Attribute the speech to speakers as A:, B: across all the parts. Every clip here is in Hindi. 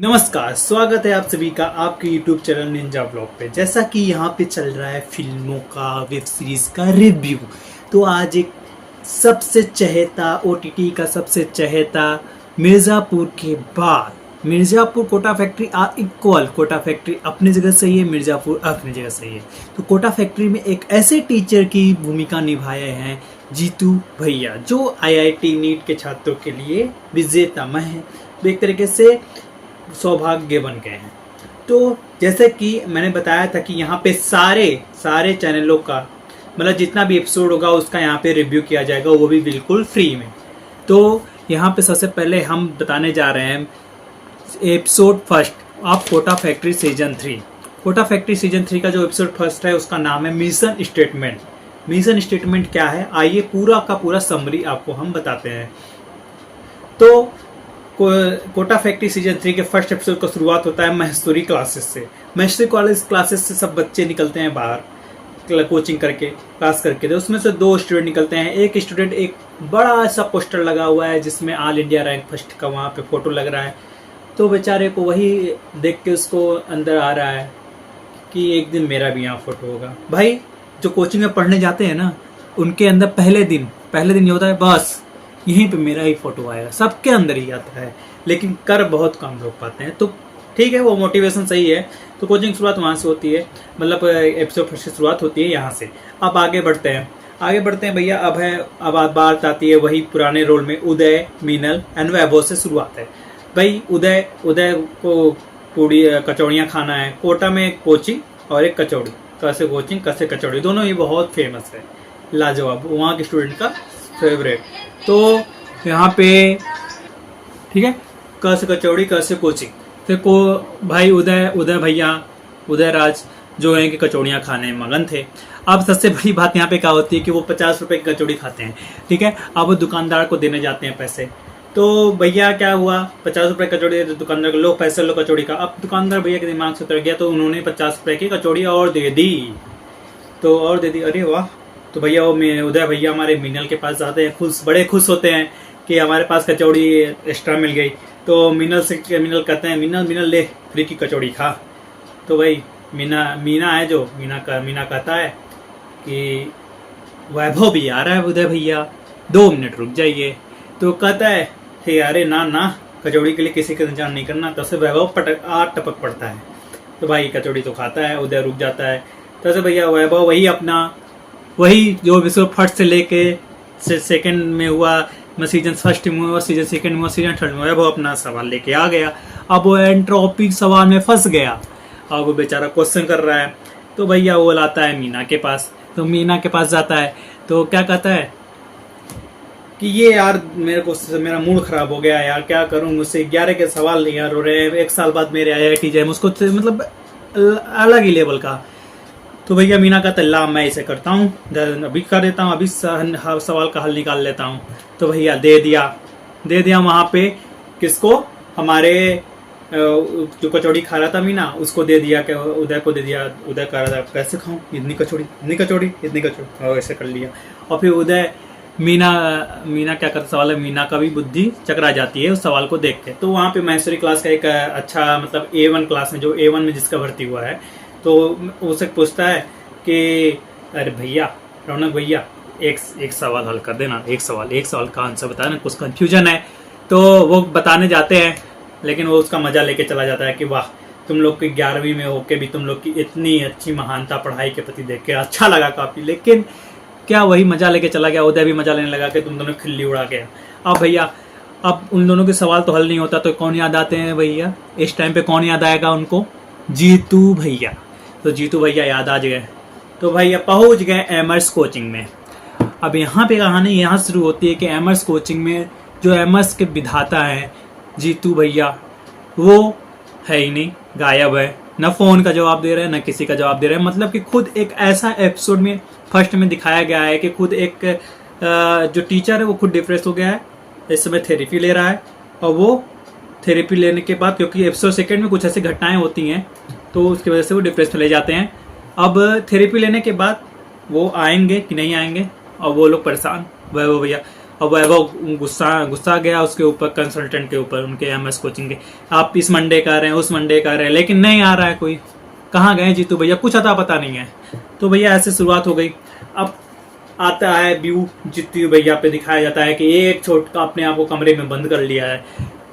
A: नमस्कार, स्वागत है आप सभी का आपके YouTube चैनल निंजा ब्लॉग पे। जैसा कि यहाँ पे चल रहा है फिल्मों का, वेब सीरीज का रिव्यू, तो आज एक सबसे चहेता OTT का सबसे चहेता मिर्ज़ापुर के बाद Mirzapur Kota factory are equal. Kota factory अपनी जगह सही है, मिर्ज़ापुर अपनी जगह सही है। तो कोटा फैक्ट्री में एक ऐसे टीचर की भूमिका निभाए हैं जीतू भैया, जो IIT नीट के छात्रों के लिए विजेता में एक तरीके से सौभाग्य बन गए हैं। तो जैसे कि मैंने बताया था कि यहाँ पे सारे चैनलों का मतलब जितना भी एपिसोड होगा उसका यहाँ पे रिव्यू किया जाएगा, वो भी बिल्कुल फ्री में। तो यहाँ पे सबसे पहले हम बताने जा रहे हैं episode first of Kota factory season 3। Kota factory season 3 का जो एपिसोड फर्स्ट है उसका नाम है मिशन स्टेटमेंट। मिशन स्टेटमेंट क्या है, आइए पूरा का पूरा समरी आपको हम बताते हैं। तो कोटा फैक्ट्री सीजन 3 के फर्स्ट एपिसोड का शुरुआत होता है महेश्वरी क्लासेस से। महेश्वरी कॉलेज क्लासेस से सब बच्चे निकलते हैं बाहर कोचिंग करके, क्लास करके। तो उसमें से 2 स्टूडेंट निकलते हैं। एक स्टूडेंट, एक बड़ा सा पोस्टर लगा हुआ है जिसमें ऑल इंडिया रैंक फर्स्ट का वहाँ पे फोटो लग रहा है। तो बेचारे को वही देख के उसको अंदर आ रहा है कि एक दिन मेरा भी यहाँ फोटो होगा। भाई जो कोचिंग में पढ़ने जाते हैं ना, उनके अंदर पहले दिन ये होता है बस यहीं पे मेरा ही फोटो आएगा, सबके अंदर ही आता है, लेकिन कर बहुत कम लोग पाते हैं। तो ठीक है, वो मोटिवेशन सही है। तो कोचिंग शुरुआत वहाँ से होती है, मतलब एपिसोड फर्स्ट से शुरुआत होती है यहाँ से। अब आगे बढ़ते हैं भैया। अब बात आती है वही पुराने रोल में उदय, मीनल एंड वैभव से शुरुआत है। भाई उदय को पूड़ी कचौड़ियाँ खाना है। कोटा में एक कोचिंग और एक कचौड़ी, कैसे कोचिंग कैसे कचौड़ी, दोनों ही बहुत फेमस है, लाजवाब, वहाँ के स्टूडेंट का फेवरेट। तो यहाँ पे ठीक है, कैसे कचौड़ी कैसे कोचिंग। फिर को भाई उदय भैया, उदय राज जो है कि कचौड़ियाँ खाने में मगन थे। अब सबसे बड़ी बात यहाँ पे क्या होती है कि वो 50 रुपए की कचौड़ी खाते हैं, ठीक है। अब वो दुकानदार को देने जाते हैं पैसे। तो भैया क्या हुआ, 50 रुपए कचौड़ी, दुकानदार को लो पैसे लो कचौड़ी का। अब दुकानदार भैया के दिमाग से उतर गया, तो उन्होंने 50 रुपए की कचौड़ी और दे दी। अरे वाह। तो भैया वो उदय भैया हमारे मीनल के पास जाते हैं, बड़े खुश होते हैं कि हमारे पास कचौड़ी एक्स्ट्रा मिल गई। तो मीनल कहते हैं, मीनल ले फ्री की कचौड़ी खा। तो भाई मीना है जो मीना कहता है कि वैभव भी आ रहा है उदय भैया, 2 मिनट रुक जाइए। तो कहता है कि अरे ना कचौड़ी के लिए किसी का इंतजार नहीं करना। तब से वैभव टपक पड़ता है। तो भाई कचौड़ी तो खाता है, उदय रुक जाता है। तब से भैया वैभव वही जो एपिसोड फर्स्ट से लेके सेकंड में हुआ, सीजन फर्स्ट में हुआ, सीजन सेकंड में हुआ, सीजन थर्ड में हुआ, वो अपना सवाल लेके आ गया। अब वो एंट्रोपी सवाल में फंस गया। अब वो बेचारा क्वेश्चन कर रहा है। तो भैया वो लाता है मीना के पास। तो मीना के पास जाता है तो क्या कहता है कि ये यार मेरा मूड खराब हो गया यार, क्या करूं, मुझसे 11 के सवाल नहीं यार हो रहे हैं, 1 साल बाद मेरे IIT जाए, मुझको मतलब अलग ही लेवल का। तो भैया मीना कहता है ला मैं इसे करता हूँ, अभी कर देता हूँ, अभी सवाल का हल निकाल लेता हूँ। तो भैया दे दिया वहाँ पे किसको, हमारे जो कचौड़ी खा रहा था मीना, उसको दे दिया, उदय को दे दिया। उदय कह रहा था कैसे खाऊं, इतनी कचौड़ी और ऐसे कर लिया। और फिर उदय मीना क्या करता, सवाल है, मीना का भी बुद्धि चकरा जाती है उस सवाल को देख के। तो वहाँ पे महेश्वरी क्लास का एक अच्छा मतलब A1 क्लास में, जो A1 में जिसका भर्ती हुआ है, तो उसे पूछता है कि अरे भैया रौनक भैया एक सवाल हल कर देना, एक सवाल का आंसर बताना, कुछ कंफ्यूजन है। तो वो बताने जाते हैं, लेकिन वो उसका मजा लेके चला जाता है कि वाह तुम लोग की 11वीं में होके भी तुम लोग की इतनी अच्छी महानता पढ़ाई के प्रति देख के अच्छा लगा काफी। लेकिन क्या वही मजा लेके चला गया, उदय भी मजा लेने लगा कि तुम दोनों खिल्ली उड़ा गया। अब भैया अब उन दोनों के सवाल तो हल नहीं होता, तो कौन याद आते हैं भैया इस टाइम पे, कौन याद आएगा उनको, जीतू भैया। तो जीतू भैया याद आ गए। तो भैया पहुंच गए एमर्स कोचिंग में। अब यहाँ पे कहानी यहाँ शुरू होती है कि एमर्स कोचिंग में जो एमर्स के विधाता हैं जीतू भैया, वो है ही नहीं, गायब है। न फोन का जवाब दे रहे हैं, न किसी का जवाब दे रहे हैं। मतलब कि खुद एक ऐसा एपिसोड में फर्स्ट में दिखाया गया है कि खुद एक जो टीचर है वो खुद डिप्रेस हो गया है, इस समय थेरेपी ले रहा है। और वो थेरेपी लेने के बाद, क्योंकि एपिसोड सेकंड में कुछ ऐसी घटनाएं होती हैं, तो उसकी वजह से वो डिप्रेस में ले जाते हैं। अब थेरेपी लेने के बाद वो आएंगे कि नहीं आएंगे, और वो लोग परेशान, वह भैया और वैभव गुस्सा गया उसके ऊपर, कंसल्टेंट के ऊपर, उनके एमएस कोचिंग के। आप इस मंडे कर रहे हैं, उस मंडे कर रहे हैं, लेकिन नहीं आ रहा है कोई। कहाँ गए जीतू भैया, कुछ अता पता नहीं है। तो भैया ऐसे शुरुआत हो गई। अब आता है व्यू, जीतू भैया पे दिखाया जाता है कि एक छोटा अपने आप को कमरे में बंद कर लिया है,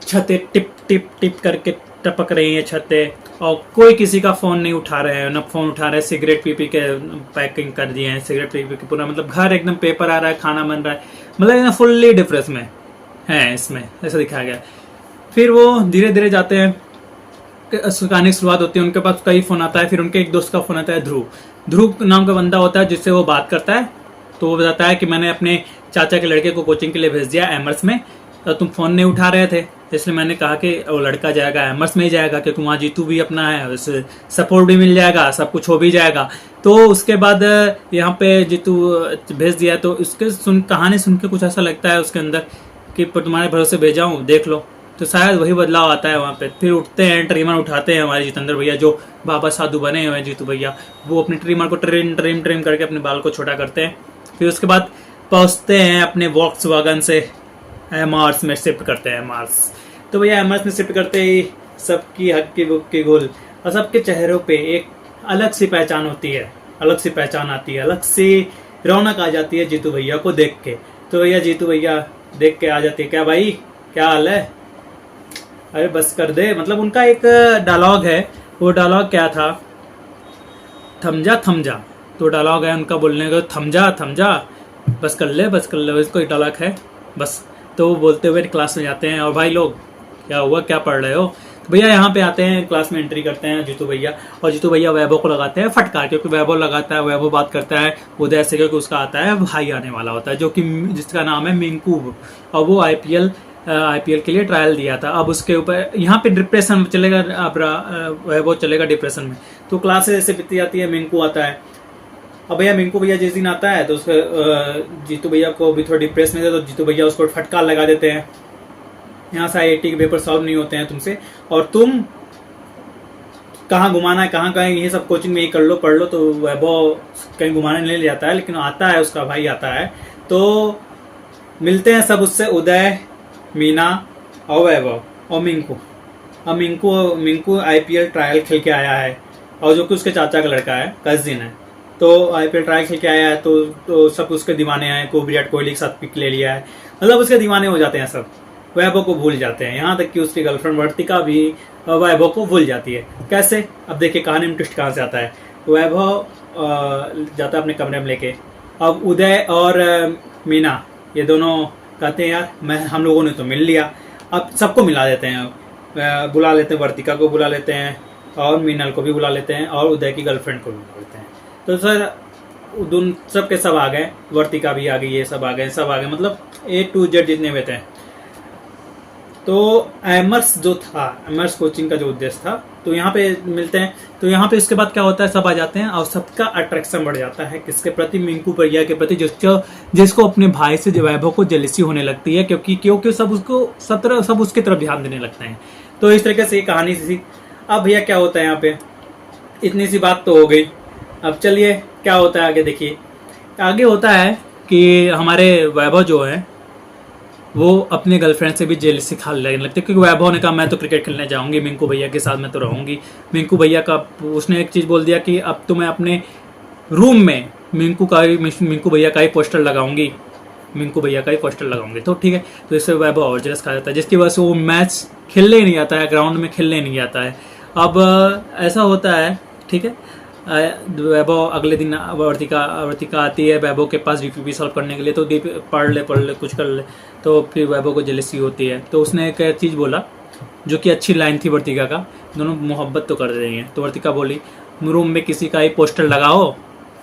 A: छतें टिप टिप टिप करके टपक रही हैं छतें, और कोई किसी का फोन नहीं उठा रहे हैं, न फोन उठा रहे हैं। सिगरेट पी के पैकिंग कर दिए हैं, सिगरेट पी के पूरा, मतलब घर एकदम पेपर आ रहा है, खाना बन रहा है, मतलब फुल्ली डिप्रेस में है इसमें, ऐसा दिखाया गया। फिर वो धीरे धीरे जाते हैं, कहानी की शुरुआत होती है, उनके पास कई फोन आता है। फिर उनके एक दोस्त का फोन आता है, ध्रुव नाम का बंदा होता है जिससे वो बात करता है। तो वो बताता है कि मैंने अपने चाचा के लड़के को कोचिंग के लिए भेज दिया एमर्स में, तो तुम फोन नहीं उठा रहे थे, इसलिए मैंने कहा कि वो लड़का जाएगा एमर्स में ही जाएगा, क्योंकि वहाँ जीतू भी अपना है, उसे सपोर्ट भी मिल जाएगा, सब कुछ हो भी जाएगा। तो उसके बाद यहाँ पे जीतू भेज दिया। तो उसके कहानी सुन के कुछ ऐसा लगता है उसके अंदर कि तुम्हारे भरोसे भेजा हूँ, देख लो। तो शायद वही बदलाव आता है वहाँ पे। फिर उठते हैं, ट्रिमर उठाते हैं हमारे जितेंद्र भैया, जो बाबा साधु बने हुए हैं जीतू भैया। वो अपने ट्रिमर को ट्रिम करके अपने बाल को छोटा करते हैं। फिर उसके बाद पहुँचते हैं अपने वॉक्सवैगन से एमआरस में शिफ्ट करते हैं, एमआरस। तो भैया एमआरस में शिफ्ट करते ही सबकी हक्की बुक्की गुल, और सबके चेहरों पे एक अलग सी पहचान होती है, अलग सी पहचान आती है, अलग सी रौनक आ जाती है जीतू भैया को देख के। तो भैया जीतू भैया देख के आ जाती है, क्या भाई क्या हाल है, अरे बस कर दे। मतलब उनका एक डायलॉग है, वो डायलॉग क्या था, थम जा। तो डायलॉग है उनका बोलने का, थम जा, बस कर ले, इसको एक डायलॉग है बस। तो वो बोलते हुए क्लास में जाते हैं, और भाई लोग क्या हुआ, क्या पढ़ रहे हो। तो भैया यहाँ पे आते हैं, क्लास में एंट्री करते हैं जीतू भैया, और जीतू भैया वैभव को लगाते हैं फटकार, क्योंकि वैभव लगाता है, वैभव बात करता है उदय से, क्योंकि उसका आता है भाई आने वाला होता है, जो कि जिसका नाम है मिंकू, और वो आईपीएल के लिए ट्रायल दिया था। अब उसके ऊपर यहाँ पे डिप्रेशन चलेगा, अब वैभव चलेगा डिप्रेशन में। तो क्लास ऐसे बीती जाती है, मिंकू आता है। अब भैया मिंकू भैया जिस दिन आता है तो उसके जीतू भैया को भी थोड़ा डिप्रेस में थे, तो जीतू भैया उसको फटकार लगा देते हैं, यहाँ से आईआईटी के पेपर सॉल्व नहीं होते हैं तुमसे, और तुम कहाँ घुमाना है, कहाँ ये सब कोचिंग में ही कर लो, पढ़ लो। तो वैभव कहीं घुमाने नहीं ले जाता है, लेकिन आता है, उसका भाई आता है। तो मिलते हैं सब उससे, उदय, मीना और वैभव और मिंकू। अब मिंकू आईपीएल ट्रायल खेल के आया है, और जो कि उसके चाचा का लड़का है, कजिन है। तो आईपीएल ट्रायल खेल के आया है, तो सब उसके दीवाने हैं, को विराट कोहली के साथ पिक ले लिया है, मतलब उसके दीवाने हो जाते हैं सब, वैभव को भूल जाते हैं। यहाँ तक कि उसकी गर्लफ्रेंड वर्तिका भी वैभव को भूल जाती है। कैसे, अब देखिए कहानी में ट्विस्ट कहाँ से आता है। वैभव जाता है अपने कमरे में लेके, अब उदय और मीना ये दोनों कहते हैं यार हम लोगों ने तो मिल लिया, अब सबको मिला देते हैं, बुला लेते हैं, वर्तिका को बुला लेते हैं, और मीनल को भी बुला लेते हैं, और उदय की गर्लफ्रेंड को भी बुला लेते हैं। तो सर सब के सब आ गए, वर्तिका भी आ गई, ये सब आ गए, मतलब A to Z जितने भी थे। तो एमर्स जो था, एमर्स कोचिंग का जो उद्देश्य था, तो यहाँ पे मिलते हैं। तो यहाँ पे इसके बाद क्या होता है, सब आ जाते हैं, और सबका अट्रैक्शन बढ़ जाता है किसके प्रति, मिंकू भैया के प्रति, जिसको अपने भाई से वैभव को जेलसी होने लगती है, क्योंकि सब उसकी तरफ ध्यान देने लगते हैं। तो इस तरीके से ये कहानी थी। अब भैया क्या होता है यहाँ पे, इतनी सी बात तो हो गई, अब चलिए क्या होता है आगे देखिए। आगे होता है कि हमारे वैभव जो है वो अपने गर्लफ्रेंड से भी जेलसी खाने लगने लगते, क्योंकि वैभव ने कहा मैं तो क्रिकेट खेलने जाऊंगी, मिंकू भैया के साथ मैं तो रहूंगी। मिंकू भैया का उसने एक चीज़ बोल दिया कि अब तो मैं अपने रूम में मिंकू भैया का ही पोस्टर लगाऊंगी, तो ठीक है। तो इससे वैभव और जेलस खा जाता है, जिसकी वजह से वो मैच खेलने ही नहीं आता है, ग्राउंड में खेलने नहीं आता है। अब ऐसा होता है, ठीक है। वैभव अगले दिन वर्तिका आती है वैभव के पास डीपीपी सॉल्व करने के लिए, तो पढ़ ले कुछ कर ले। तो फिर वैभव को जेलसी होती है, तो उसने एक चीज़ बोला जो कि अच्छी लाइन थी वर्तिका का, दोनों मोहब्बत तो कर रही हैं। तो वर्तिका बोली रूम में किसी का ही पोस्टर लगाओ,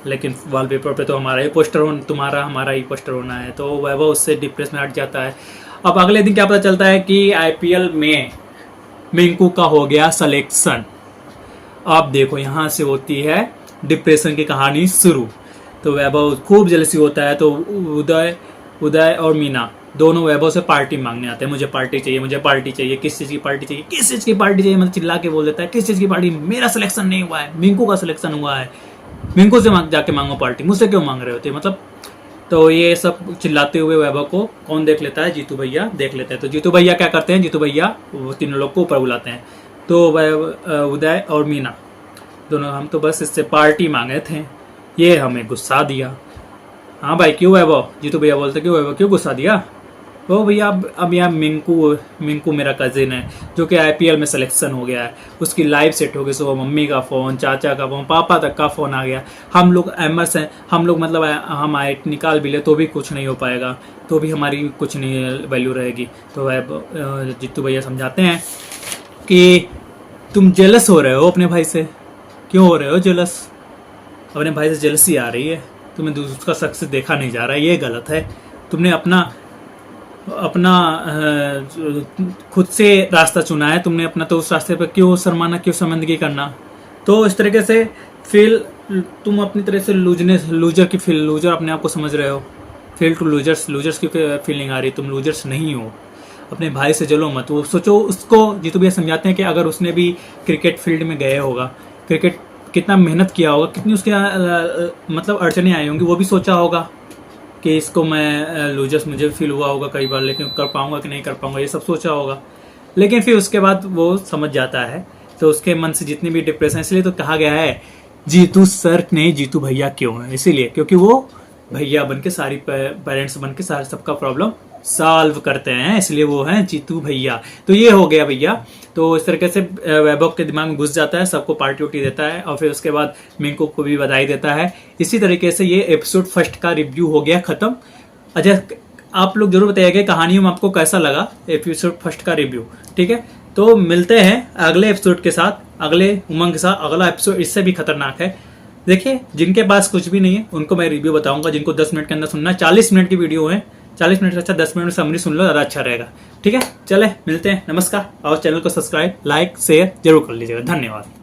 A: लेकिन वॉलपेपर पे तो हमारा ही पोस्टर तुम्हारा हमारा ही पोस्टर होना है। तो वैभव उससे डिप्रेस में हट जाता है। अब अगले दिन क्या पता चलता है कि आईपीएल में मिंकू का हो गया सिलेक्शन। आप देखो यहाँ से होती है डिप्रेशन की कहानी शुरू। तो वैभव खूब जेलसी होता है, तो उदय और मीना दोनों वैभव से पार्टी मांगने आते हैं, मुझे पार्टी चाहिए, किस चीज़ की पार्टी चाहिए, मतलब चिल्ला के बोल देता है किस चीज़ की पार्टी, मेरा सिलेक्शन नहीं हुआ है, मिंकू का सिलेक्शन हुआ है, मिंकू से जाके मांगो पार्टी, मुझसे क्यों मांग रहे होते मतलब। तो ये सब चिल्लाते हुए वैभव को कौन देख लेता है, जीतू भैया देख लेते हैं। तो जीतू भैया क्या करते हैं, जीतू भैया वो तीनों लोग को ऊपर बुलाते हैं। तो उदय और मीना दोनों, हम तो बस इससे पार्टी मांगे थे, ये हमें गुस्सा दिया। हाँ भाई क्यों वैभव, जीतू भैया बोलते क्यों वैभव क्यों गुस्सा दिया। वो भैया अब यहाँ मिंकू मेरा कजिन है जो कि IPL में सिलेक्शन हो गया है, उसकी लाइफ सेट हो गई। सो मम्मी का फ़ोन, चाचा का फ़ोन, पापा तक का फ़ोन आ गया। हम लोग एमर्स हैं, हम लोग मतलब हम IIT निकाल भी ले तो भी कुछ नहीं हो पाएगा, तो भी हमारी कुछ नहीं वैल्यू रहेगी। तो जीतू भैया समझाते हैं कि तुम जेलस हो रहे हो अपने भाई से। क्यों हो रहे हो जेलस, अपने भाई से जेलसी आ रही है, तुम्हें दूसरा शख्स देखा नहीं जा रहा है, ये गलत है। तुमने अपना खुद से रास्ता चुना है तुमने अपना, तो उस रास्ते पर क्यों शर्माना, क्यों शर्मिंदगी करना। तो इस तरीके से तुम अपनी तरह से लूजर अपने आप को समझ रहे हो। फेल टू लूजर्स की फीलिंग आ रही, तुम लूजर्स नहीं हो। अपने भाई से जलो मत। वो सोचो उसको जीतू भैया समझाते हैं कि अगर उसने भी क्रिकेट फील्ड में गया होगा, क्रिकेट कितना मेहनत किया होगा, कितनी उसके मतलब अड़चने आई होंगी, वो भी सोचा होगा कि इसको मैं लूजर्स मुझे फील हुआ होगा कई बार, लेकिन कर पाऊंगा कि नहीं कर पाऊंगा, ये सब सोचा होगा। लेकिन फिर उसके बाद वो समझ जाता है, तो उसके मन से जितनी भी डिप्रेशन, इसलिए तो कहा गया है जीतू सर नहीं जीतू भैया क्यों है, इसीलिए क्योंकि वो भैया बन के सारी पेरेंट्स बन के सारे सबका प्रॉब्लम सॉल्व करते हैं, इसलिए वो हैं जीतू भैया। तो ये हो गया भैया। तो इस तरीके से वैभव के दिमाग में घुस जाता है, सबको पार्टी उटी देता है और फिर उसके बाद मिंकू को भी बधाई देता है। इसी तरीके से ये एपिसोड फर्स्ट का रिव्यू हो गया खत्म। अच्छा आप लोग जरूर बताइएगा कहानियों में आपको कैसा लगा एपिसोड फर्स्ट का रिव्यू, ठीक है। तो मिलते हैं अगले एपिसोड के साथ, अगले उमंग के साथ। अगला एपिसोड इससे भी खतरनाक है। देखिए जिनके पास कुछ भी नहीं है उनको मैं रिव्यू बताऊंगा, जिनको 10 मिनट के अंदर सुनना है, 40 मिनट की वीडियो है, 40 मिनट से अच्छा 10 मिनट में समरी सुन लो, ज़्यादा अच्छा रहेगा, ठीक है। चले मिलते हैं, नमस्कार। और चैनल को सब्सक्राइब, लाइक, शेयर जरूर कर लीजिएगा। धन्यवाद।